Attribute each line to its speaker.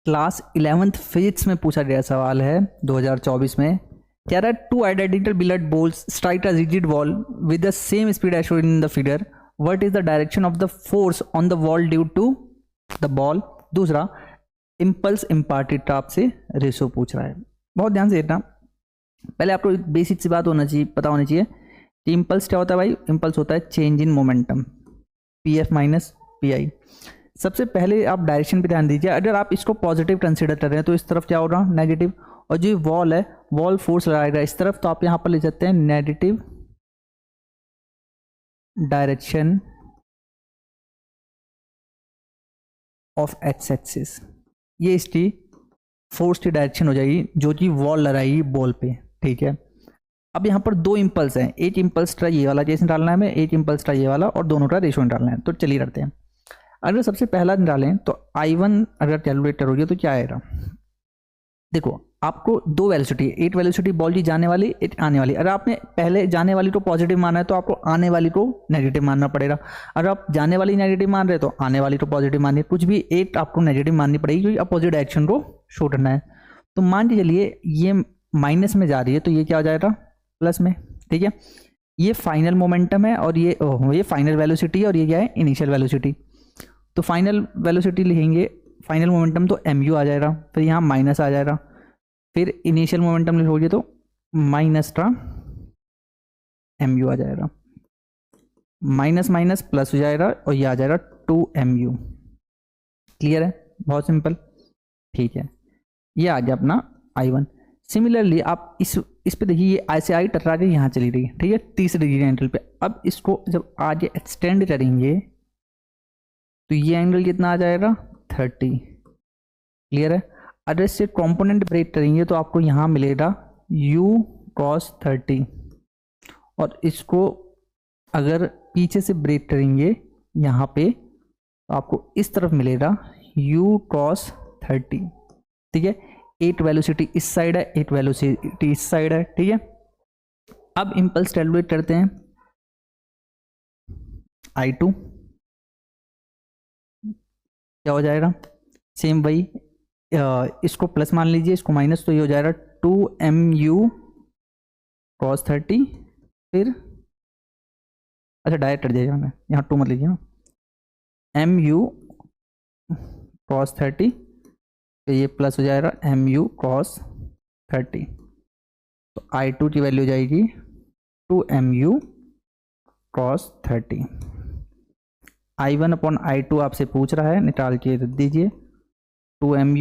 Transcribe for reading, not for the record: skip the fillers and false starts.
Speaker 1: Class 11th physics में पूछा गया सवाल है 2024 में। कह रहा है two identical billiard balls strike a rigid wall with the same speed as shown in the figure, what is the direction of the force on the wall due to the ball. दूसरा, impulse imparted top से ratio पूछ रहा है। बहुत ध्यान से देखना, पहले आपको बेसिक सी बात होना चाहिए, पता होनी चाहिए कि इम्पल्स क्या होता है भाई। इम्पल्स होता है change in momentum, P F minus P I. सबसे पहले आप डायरेक्शन पे ध्यान दीजिए। अगर आप इसको पॉजिटिव कंसीडर कर रहे हैं तो इस तरफ क्या होगा, नेगेटिव। और जो वॉल है, वॉल फोर्स लगाएगा इस तरफ, तो आप यहां पर ले सकते हैं negative direction of x axis. ये इसकी फोर्स की डायरेक्शन हो जाएगी जो कि वॉल लगाएगी बॉल पे, ठीक है। अब यहाँ पर दो इम्पल्स हैं, एक इम्पल्स का ये वाला जैसे डालना है हमें, एक इम्पल्स का ये वाला, और दोनों का रेशो डालना है। तो चलिए करते हैं। अगर सबसे पहला डालें तो I1 अगर कैलकुलेट करोगे तो क्या आएगा। देखो आपको दो वेलोसिटी, एक वेलोसिटी बॉल की जाने वाली, एक आने वाली। अगर आपने पहले जाने वाली को पॉजिटिव माना है तो आपको आने वाली को नेगेटिव मानना पड़ेगा। अगर आप जाने वाली नेगेटिव मान रहे तो आने वाली को पॉजिटिव मानिए। कुछ भी एक आपको नेगेटिव माननी पड़ेगी क्योंकि अपोजिट डायरेक्शन को शो करना है। तो मान के चलिए ये माइनस में जा रही है तो ये क्या हो जाएगा, प्लस में, ठीक है। ये फाइनल मोमेंटम है और ये फाइनल वेलोसिटी है और ये क्या है, इनिशियल वेलोसिटी। तो फाइनल वेलोसिटी लिखेंगे, फाइनल मोमेंटम तो mu आ जाएगा, फिर यहाँ माइनस आ जाएगा, फिर इनिशियल मोमेंटम लिखोगे तो माइनस का mu आ जाएगा, माइनस माइनस प्लस हो जाएगा और ये आ जाएगा 2mu। क्लियर है, बहुत सिंपल, ठीक है। ये आ गया अपना I1। सिमिलरली आप इस पे देखिए, ये ऐसे आई टकरा के यहाँ चली रही है, ठीक है, 30 डिग्री एंगल पे। अब इसको जब आगे एक्सटेंड करेंगे तो ये एंगल कितना आ जाएगा, 30। क्लियर है। अगर इससे कंपोनेंट ब्रेक करेंगे तो आपको यहाँ मिलेगा u cos 30, और इसको अगर पीछे से ब्रेक करेंगे यहाँ पे तो आपको इस तरफ मिलेगा u cos 30, ठीक है। एक वेलोसिटी इस साइड है, एक वेलोसिटी इस साइड है, ठीक है। अब इम्पल्स कैलकुलेट करते हैं। I2 क्या हो जाएगा, सेम वही, इसको प्लस मान लीजिए, इसको माइनस, तो ये हो जाएगा 2mu cos 30। फिर अच्छा डायरेक्ट कर दिया मैं, यहाँ 2 मत लीजिए ना, mu cos 30, तो ये प्लस हो जाएगा mu cos 30। तो I2 की वैल्यू हो जाएगी 2mu cos 30। I1 upon I2 आपसे पूछ रहा है, निकाल के दीजिए, 2mu